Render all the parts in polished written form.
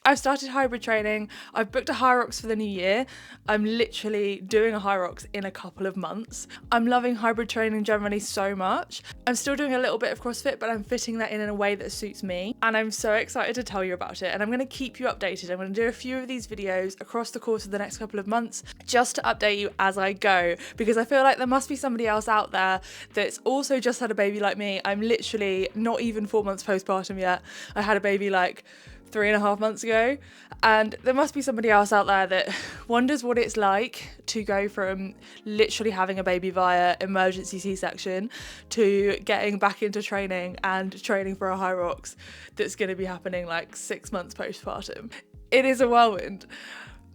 I've started hybrid training. I've booked a Hyrox for the new year. I'm literally doing a Hyrox in a couple of months. I'm loving hybrid training generally so much. I'm still doing a little bit of CrossFit, but I'm fitting that in a way that suits me. And I'm so excited to tell you about it. And I'm going to keep you updated. I'm going to do a few of these videos across the course of the next couple of months just to update you as I go, because I feel like there must be somebody else out there that's also just had a baby like me. I'm literally not even 4 months postpartum yet. I had a baby like 3.5 months ago, and there must be somebody else out there that wonders what it's like to go from literally having a baby via emergency C-section to getting back into training and training for a Hyrox that's going to be happening like 6 months postpartum. It is a whirlwind.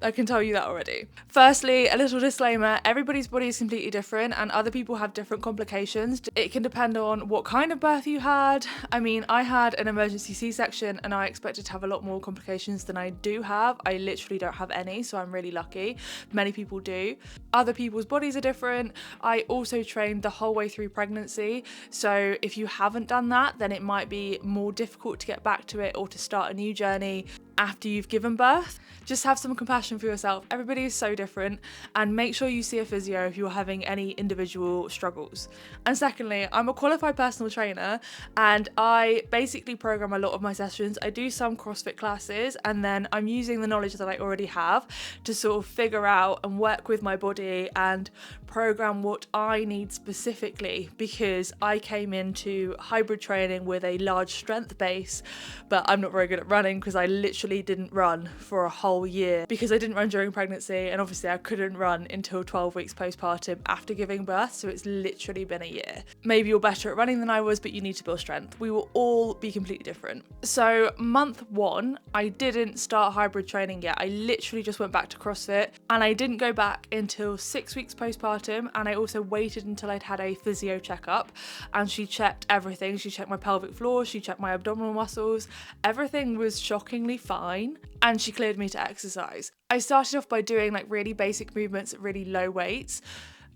I can tell you that already. Firstly, a little disclaimer, everybody's body is completely different and other people have different complications. It can depend on what kind of birth you had. I mean, I had an emergency C-section and I expected to have a lot more complications than I do have. I literally don't have any, so I'm really lucky. Many people do. Other people's bodies are different. I also trained the whole way through pregnancy, so if you haven't done that, then it might be more difficult to get back to it or to start a new journey after you've given birth. Just have some compassion for yourself. Everybody is so different, and make sure you see a physio if you're having any individual struggles. And secondly, I'm a qualified personal trainer and I basically program a lot of my sessions. I do some CrossFit classes and then I'm using the knowledge that I already have to sort of figure out and work with my body and program what I need specifically, because I came into hybrid training with a large strength base, but I'm not very good at running because I literally didn't run for a whole year because I didn't run during pregnancy, and obviously I couldn't run until 12 weeks postpartum after giving birth, so it's literally been a year. Maybe you're better at running than I was, but you need to build strength. We will all be completely different. So month 1, I didn't start hybrid training yet. I literally just went back to CrossFit, and I didn't go back until 6 weeks postpartum, and I also waited until I'd had a physio checkup, and she checked everything. She checked my pelvic floor, she checked my abdominal muscles. Everything was shockingly fine, and she cleared me to exercise. I started off by doing like really basic movements at really low weights.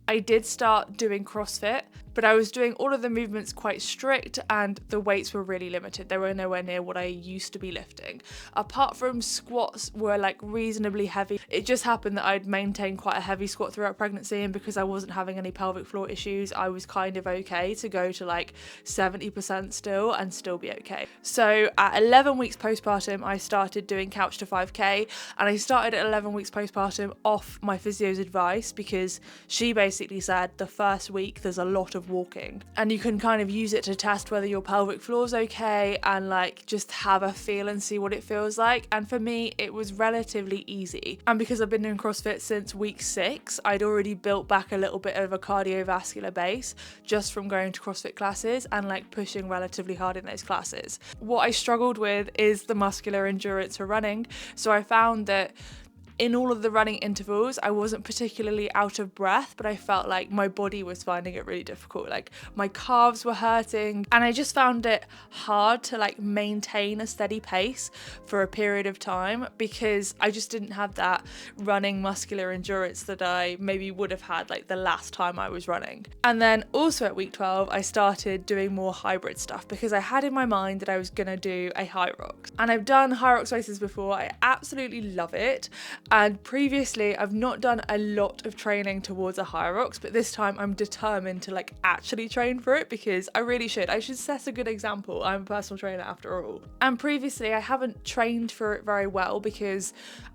I did start doing CrossFit, but I was doing all of the movements quite strict and the weights were really limited. They were nowhere near what I used to be lifting. Apart from squats were like reasonably heavy. It just happened that I'd maintained quite a heavy squat throughout pregnancy, and because I wasn't having any pelvic floor issues, I was kind of okay to go to like 70% still and still be okay. So at 11 weeks postpartum, I started doing couch to 5k, and I started at 11 weeks postpartum off my physio's advice, because she basically said the first week there's a lot of walking and you can kind of use it to test whether your pelvic floor's okay and like just have a feel and see what it feels like. And for me it was relatively easy, and because I've been doing CrossFit since week 6, I'd already built back a little bit of a cardiovascular base just from going to CrossFit classes and like pushing relatively hard in those classes. What I struggled with is the muscular endurance for running, so I found that in all of the running intervals, I wasn't particularly out of breath, but I felt like my body was finding it really difficult. Like my calves were hurting, and I just found it hard to like maintain a steady pace for a period of time because I just didn't have that running muscular endurance that I maybe would have had like the last time I was running. And then also at week 12, I started doing more hybrid stuff because I had in my mind that I was gonna do a Hyrox. And I've done Hyrox races before. I absolutely love it. And previously I've not done a lot of training towards a Hyrox, but this time I'm determined to like actually train for it because I really should. I should set a good example. I'm a personal trainer after all. And previously I haven't trained for it very well because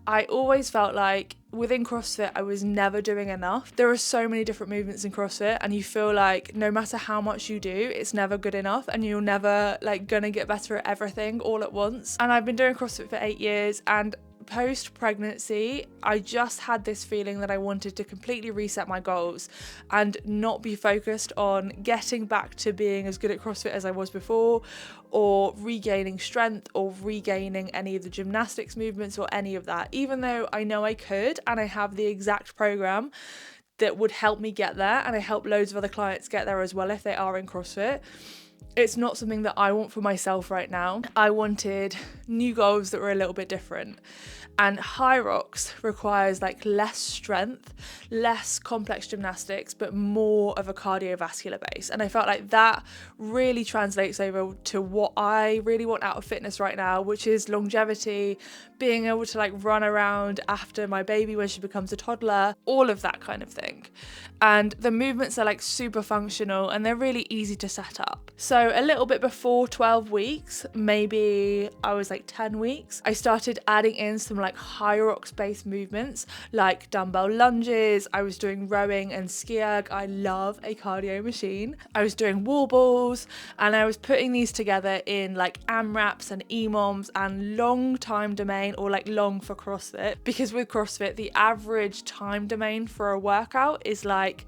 I always felt like within CrossFit I was never doing enough. There are so many different movements in CrossFit and you feel like no matter how much you do, it's never good enough and you're never like gonna get better at everything all at once. And I've been doing CrossFit for 8 years, and post-pregnancy, I just had this feeling that I wanted to completely reset my goals and not be focused on getting back to being as good at CrossFit as I was before, or regaining strength, or regaining any of the gymnastics movements or any of that, even though I know I could and I have the exact program that would help me get there, and I help loads of other clients get there as well if they are in CrossFit. It's not something that I want for myself right now. I wanted new goals that were a little bit different. And Hyrox requires like less strength, less complex gymnastics, but more of a cardiovascular base. And I felt like that really translates over to what I really want out of fitness right now, which is longevity, being able to like run around after my baby when she becomes a toddler, all of that kind of thing. And the movements are like super functional and they're really easy to set up. So a little bit before 12 weeks, maybe I was like 10 weeks, I started adding in some like Hyrox based movements like dumbbell lunges. I was doing rowing and ski erg. I love a cardio machine. I was doing wall balls, and I was putting these together in like AMRAPs and EMOMs and long time domain, or like long for CrossFit, because with CrossFit the average time domain for a workout is like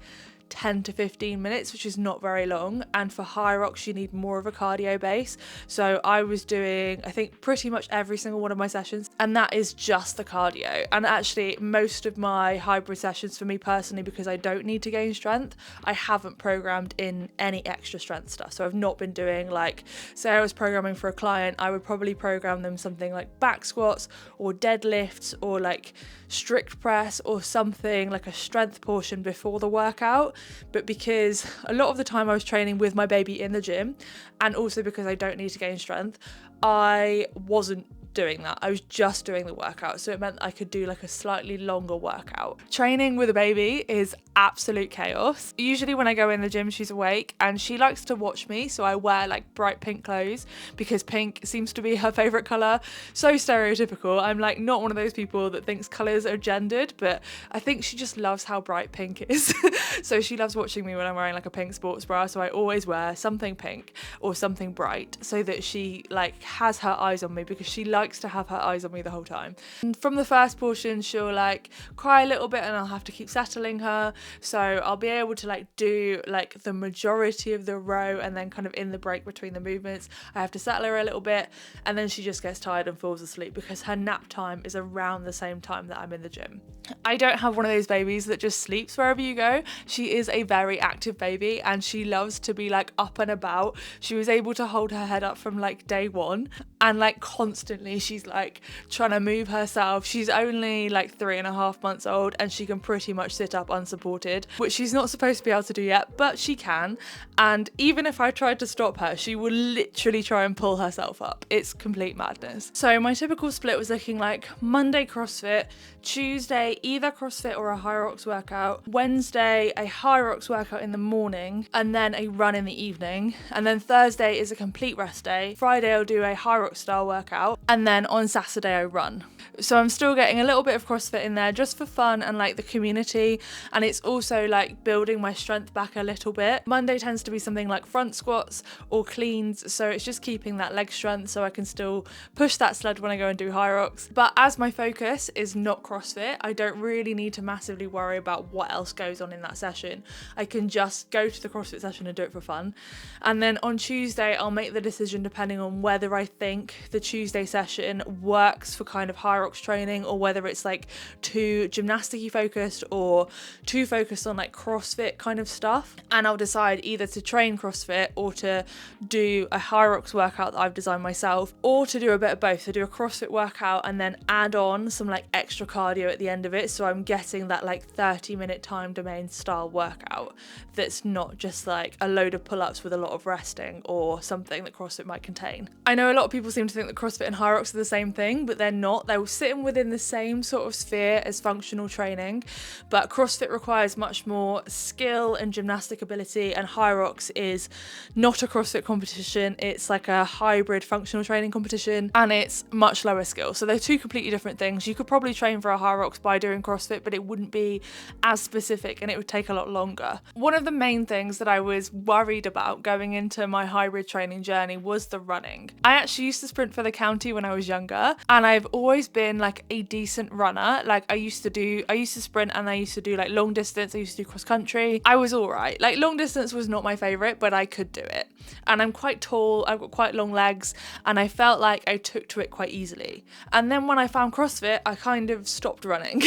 10 to 15 minutes, which is not very long, and for Hyrox you need more of a cardio base. So I was doing, I think, pretty much every single one of my sessions, and that is just the cardio. And actually most of my hybrid sessions for me personally, because I don't need to gain strength, I haven't programmed in any extra strength stuff. So I've not been doing, like, say I was programming for a client, I would probably program them something like back squats or deadlifts or like strict press or something like a strength portion before the workout. But because a lot of the time I was training with my baby in the gym, and also because I don't need to gain strength, I wasn't doing that. I was just doing the workout, so it meant I could do like a slightly longer workout. Training with a baby is absolute chaos. Usually when I go in the gym, she's awake and she likes to watch me, so I wear like bright pink clothes because pink seems to be her favorite color. So stereotypical. I'm like not one of those people that thinks colors are gendered, but I think she just loves how bright pink is. So she loves watching me when I'm wearing like a pink sports bra, so I always wear something pink or something bright so that she like has her eyes on me, because she likes to have her eyes on me the whole time. And from the first portion she'll like cry a little bit and I'll have to keep settling her, so I'll be able to like do like the majority of the row, and then kind of in the break between the movements I have to settle her a little bit, and then she just gets tired and falls asleep because her nap time is around the same time that I'm in the gym. I don't have one of those babies that just sleeps wherever you go. She is a very active baby and she loves to be like up and about. She was able to hold her head up from like day one, and like constantly she's like trying to move herself. She's only like 3.5 months old and she can pretty much sit up unsupported, which she's not supposed to be able to do yet, but she can. And even if I tried to stop her, she will literally try and pull herself up. It's complete madness. So my typical split was looking like Monday CrossFit, Tuesday either CrossFit or a Hyrox workout, Wednesday a Hyrox workout in the morning, and then a run in the evening, and then Thursday is a complete rest day. Friday I'll do a Hyrox style workout, and then on Saturday I run. So I'm still getting a little bit of CrossFit in there just for fun and like the community, and it's also like building my strength back a little bit. Monday tends to be something like front squats or cleans, so it's just keeping that leg strength so I can still push that sled when I go and do Hyrox. But as my focus is not CrossFit, I don't really need to massively worry about what else goes on in that session. I can just go to the CrossFit session and do it for fun. And then on Tuesday I'll make the decision depending on whether I think the Tuesday session works for kind of Hyrox training, or whether it's like too gymnastic-y focused or too focused on like CrossFit kind of stuff. And I'll decide either to train CrossFit or to do a Hyrox workout that I've designed myself, or to do a bit of both, to do a CrossFit workout and then add on some like extra cardio at the end of it, so I'm getting that like 30-minute time domain style workout that's not just like a load of pull-ups with a lot of resting or something that CrossFit might contain. I know a lot of people seem to think that CrossFit and Hyrox are the same thing, but they're not. They will sit within the same sort of sphere as functional training, but CrossFit requires much more skill and gymnastic ability, and Hyrox is not a CrossFit competition. It's like a hybrid functional training competition, and it's much lower skill. So they're two completely different things. You could probably train for a Hyrox by doing CrossFit, but it wouldn't be as specific and it would take a lot longer. One of the main things that I was worried about going into my hybrid training journey was the running. I actually used to sprint for the county when I was younger, and I've always been like a decent runner. Like I used to sprint, and I used to do like long distance. I used to do cross country. I was all right. Like long distance was not my favorite, but I could do it. And I'm quite tall, I've got quite long legs, and I felt like I took to it quite easily. And then when I found CrossFit, I kind of stopped running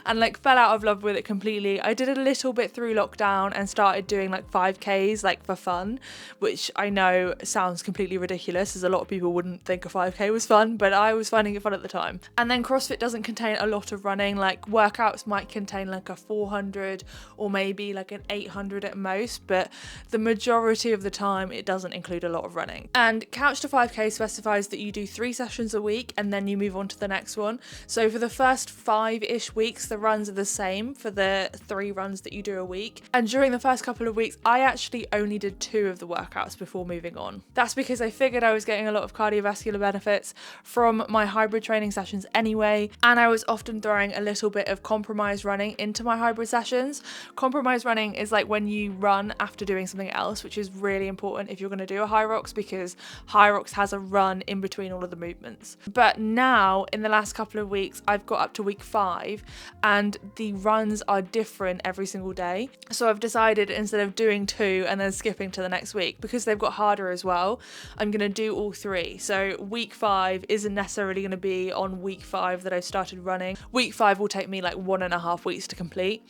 and like fell out of love with it completely. I did a little bit through lockdown and started doing like 5Ks like for fun, which I know sounds completely ridiculous, as a lot of people wouldn't think a 5K was fun. fun, but I was finding it fun at the time. And then CrossFit doesn't contain a lot of running. Like workouts might contain like a 400 or maybe like an 800 at most, but the majority of the time it doesn't include a lot of running. And Couch to 5K specifies that you do 3 sessions a week and then you move on to the next one. So for the first 5-ish weeks, the runs are the same for the 3 runs that you do a week. And during the first couple of weeks, I actually only did 2 of the workouts before moving on. That's because I figured I was getting a lot of cardiovascular benefits from my hybrid training sessions anyway, and I was often throwing a little bit of compromise running into my hybrid sessions. Compromise running is like when you run after doing something else, which is really important if you're going to do a Hyrox, because Hyrox has a run in between all of the movements. But now in the last couple of weeks, I've got up to week 5 and the runs are different every single day. So I've decided, instead of doing 2 and then skipping to the next week, because they've got harder as well, I'm going to do all 3. So week 5 isn't necessarily going to be on week 5 that I started running. Week 5 will take me like 1.5 weeks to complete.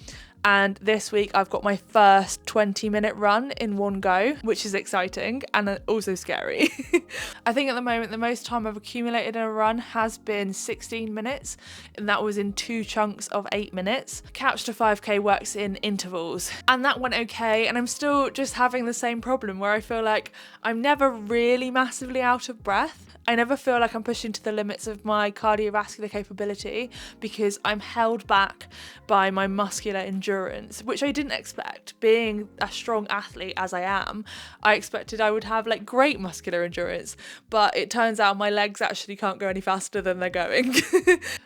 And this week I've got my first 20-minute run in one go, which is exciting and also scary. I think at the moment the most time I've accumulated in a run has been 16 minutes, and that was in 2 chunks of 8 minutes. Couch to 5K works in intervals, and that went okay, and I'm still just having the same problem where I feel like I'm never really massively out of breath. I never feel like I'm pushing to the limits of my cardiovascular capability because I'm held back by my muscular endurance, which I didn't expect. Being a strong athlete as I am, I expected I would have like great muscular endurance, but it turns out my legs actually can't go any faster than they're going,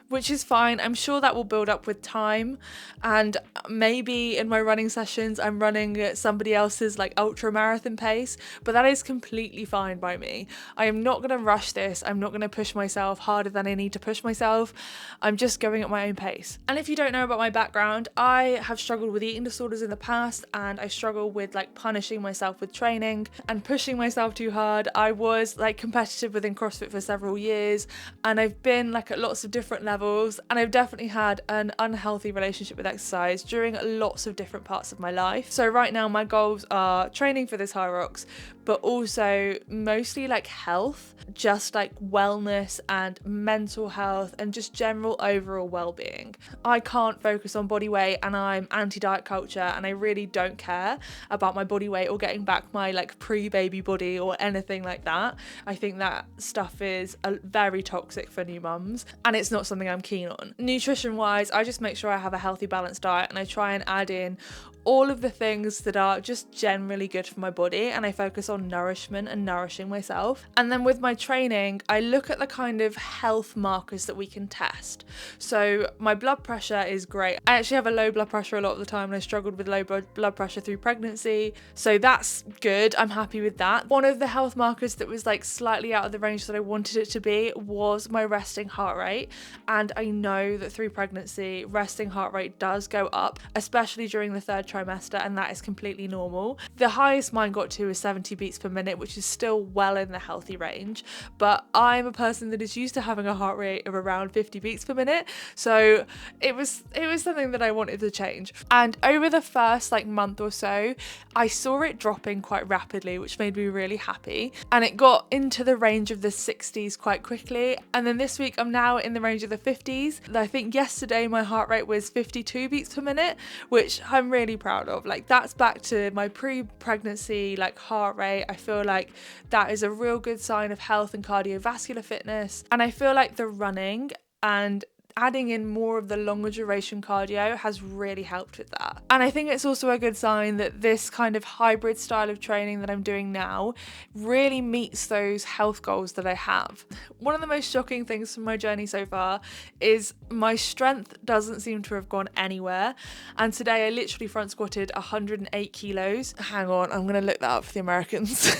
which is fine. I'm sure that will build up with time, and maybe in my running sessions I'm running at somebody else's like ultra marathon pace, but that is completely fine by me. I am not going to rush this. I'm not going to push myself harder than I need to push myself. I'm just going at my own pace. And if you don't know about my background, I have struggled with eating disorders in the past, and I struggle with like punishing myself with training and pushing myself too hard. I was like competitive within CrossFit for several years, and I've been like at lots of different levels, and I've definitely had an unhealthy relationship with exercise during lots of different parts of my life. So right now my goals are training for this Hyrox, but also mostly like health, just like wellness and mental health and just general overall well-being. I can't focus on body weight, and I'm anti-diet culture, and I really don't care about my body weight or getting back my like pre-baby body or anything like that. I think that stuff is very toxic for new mums, and it's not something I'm keen on. Nutrition wise, I just make sure I have a healthy balanced diet, and I try and add in all of the things that are just generally good for my body, and I focus on nourishment and nourishing myself. And then with my training, I look at the kind of health markers that we can test. So my blood pressure is great. I actually have a low blood pressure a lot of the time, and I struggled with low blood pressure through pregnancy, so that's good. I'm happy with that. One of the health markers that was like slightly out of the range that I wanted it to be was my resting heart rate, and I know that through pregnancy resting heart rate does go up, especially during the 3rd trimester, and that is completely normal. The highest mine got to is 70 beats per minute, which is still well in the healthy range, but I'm a person that is used to having a heart rate of around 50 beats per minute, so it was something that I wanted to change. And over the first like month or so, I saw it dropping quite rapidly, which made me really happy, and it got into the range of the 60s quite quickly. And then this week I'm now in the range of the 50s. I think yesterday my heart rate was 52 beats per minute, which I'm really proud of. Like, that's back to my pre-pregnancy like heart rate. I feel like that is a real good sign of health and cardiovascular fitness, and I feel like the running and adding in more of the longer duration cardio has really helped with that. And I think it's also a good sign that this kind of hybrid style of training that I'm doing now really meets those health goals that I have. One of the most shocking things from my journey so far is my strength doesn't seem to have gone anywhere, and today I literally front squatted 108 kilos. Hang on, I'm gonna look that up for the Americans.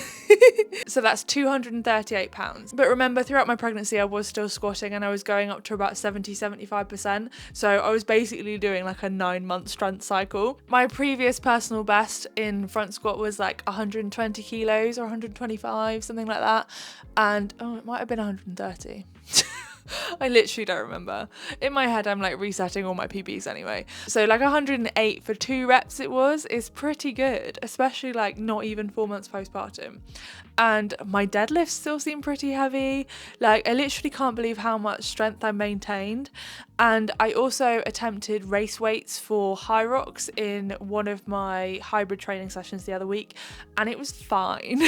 So that's 238 pounds. But remember, throughout my pregnancy I was still squatting, and I was going up to about 75%, so I was basically doing like a 9-month strength cycle. My previous personal best in front squat was like 120 kilos or 125, something like that, and it might have been 130. I literally don't remember. In my head, I'm like resetting all my PBs anyway. So like 108 for 2 reps is pretty good, especially like not even 4 months postpartum. And my deadlifts still seem pretty heavy. Like I literally can't believe how much strength I maintained. And I also attempted race weights for Hyrox in one of my hybrid training sessions the other week, and it was fine.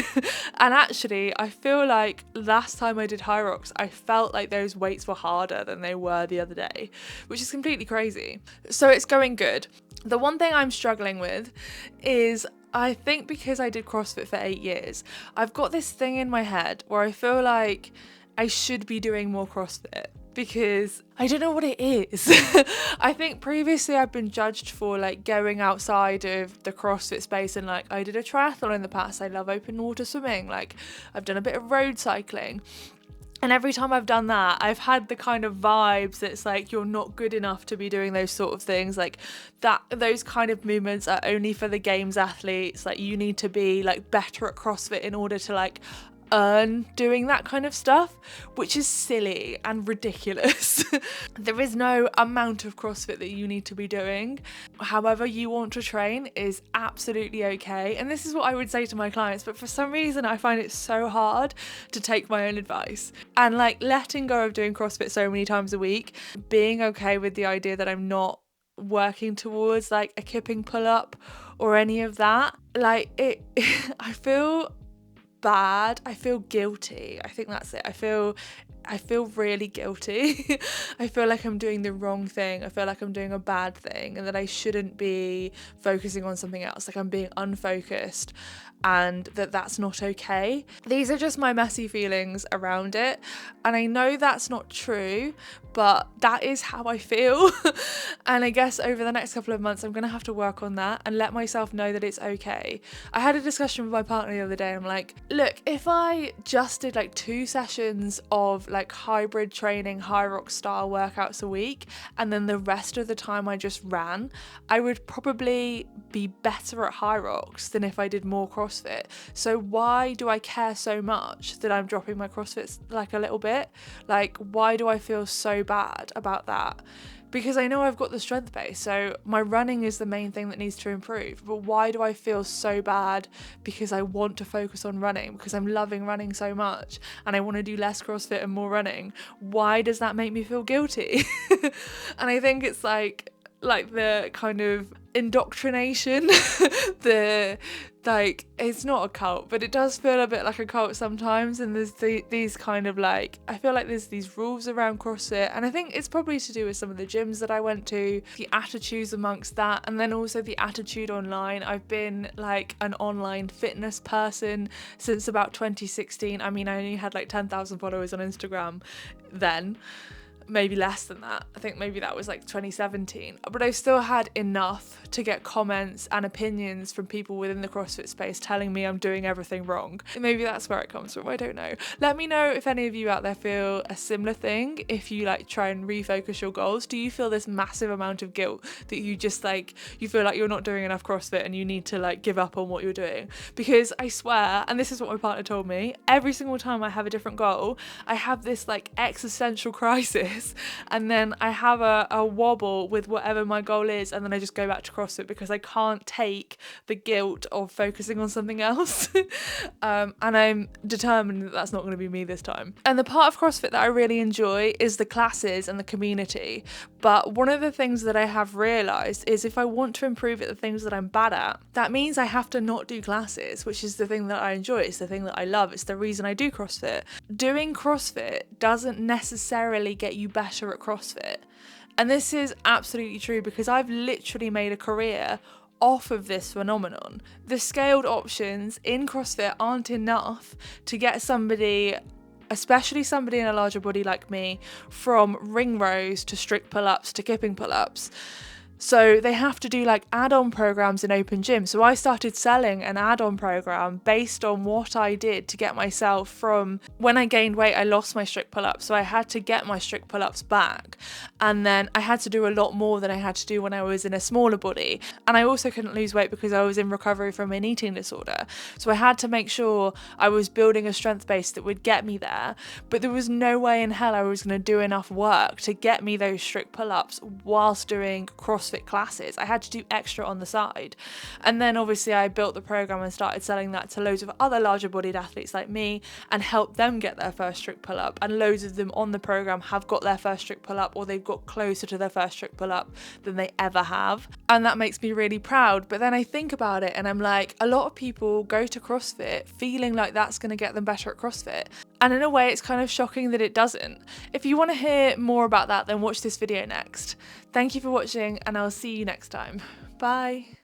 And actually, I feel like last time I did Hyrox, I felt like those weights were harder than they were the other day, which is completely crazy. So it's going good. The one thing I'm struggling with is, I think because I did CrossFit for 8 years, I've got this thing in my head where I feel like I should be doing more CrossFit, because I don't know what it is. I think previously I've been judged for like going outside of the CrossFit space, and like I did a triathlon in the past. I love open water swimming. Like I've done a bit of road cycling. And every time I've done that, I've had the kind of vibes that it's like you're not good enough to be doing those sort of things. Like that, those kind of movements are only for the games athletes. Like you need to be like better at CrossFit in order to like earn doing that kind of stuff, which is silly and ridiculous. There is no amount of CrossFit that you need to be doing. However you want to train is absolutely okay. And this is what I would say to my clients, but for some reason I find it so hard to take my own advice. And like letting go of doing CrossFit so many times a week, being okay with the idea that I'm not working towards like a kipping pull-up or any of that. Like it I feel bad. I feel guilty. I think that's it. I feel really guilty. I feel like I'm doing the wrong thing. I feel like I'm doing a bad thing, and that I shouldn't be focusing on something else. Like I'm being unfocused, and that's not okay. These are just my messy feelings around it, and I know that's not true, but that is how I feel. And I guess over the next couple of months I'm gonna have to work on that and let myself know that it's okay. I had a discussion with my partner the other day, and I'm like, look, if I just did like 2 sessions of like hybrid training, Hyrox style workouts a week, and then the rest of the time I just ran, I would probably be better at Hyrox than if I did more CrossFit. So why do I care so much that I'm dropping my CrossFit like a little bit? Like, why do I feel so bad about that? Because I know I've got the strength base, so my running is the main thing that needs to improve. But why do I feel so bad? Because I want to focus on running, because I'm loving running so much and I want to do less CrossFit and more running. Why does that make me feel guilty? And I think it's like the kind of indoctrination, it's not a cult, but it does feel a bit like a cult sometimes. And there's these kind of like, I feel like there's these rules around CrossFit, and I think it's probably to do with some of the gyms that I went to, the attitudes amongst that, and then also the attitude online. I've been like an online fitness person since about 2016. I mean, I only had like 10,000 followers on Instagram then. Maybe less than that. I think maybe that was like 2017. But I still had enough to get comments and opinions from people within the CrossFit space telling me I'm doing everything wrong. Maybe that's where it comes from. I don't know. Let me know if any of you out there feel a similar thing. If you like try and refocus your goals, do you feel this massive amount of guilt that you just like, you feel like you're not doing enough CrossFit and you need to like give up on what you're doing? Because I swear, and this is what my partner told me, every single time I have a different goal, I have this like existential crisis. And then I have a wobble with whatever my goal is, and then I just go back to CrossFit because I can't take the guilt of focusing on something else. And I'm determined that that's not going to be me this time. And the part of CrossFit that I really enjoy is the classes and the community. But one of the things that I have realised is if I want to improve at the things that I'm bad at, that means I have to not do classes, which is the thing that I enjoy. It's the thing that I love. It's the reason I do CrossFit. Doing CrossFit doesn't necessarily get you better at CrossFit. And this is absolutely true because I've literally made a career off of this phenomenon. The scaled options in CrossFit aren't enough to get somebody, especially somebody in a larger body like me, from ring rows to strict pull-ups to kipping pull-ups. So they have to do like add-on programs in open gym. So I started selling an add-on program based on what I did to get myself from when I gained weight, I lost my strict pull-ups. So I had to get my strict pull-ups back. And then I had to do a lot more than I had to do when I was in a smaller body. And I also couldn't lose weight because I was in recovery from an eating disorder. So I had to make sure I was building a strength base that would get me there. But there was no way in hell I was going to do enough work to get me those strict pull-ups whilst doing CrossFit classes. I had to do extra on the side. And then obviously I built the program and started selling that to loads of other larger bodied athletes like me and helped them get their first strict pull-up, and loads of them on the program have got their first strict pull-up, or they've got closer to their first strict pull-up than they ever have, and that makes me really proud. But then I think about it and I'm like, a lot of people go to CrossFit feeling like that's going to get them better at CrossFit, and in a way it's kind of shocking that it doesn't. If you want to hear more about that, then watch this video next. Thank you for watching, and I'll see you next time. Bye.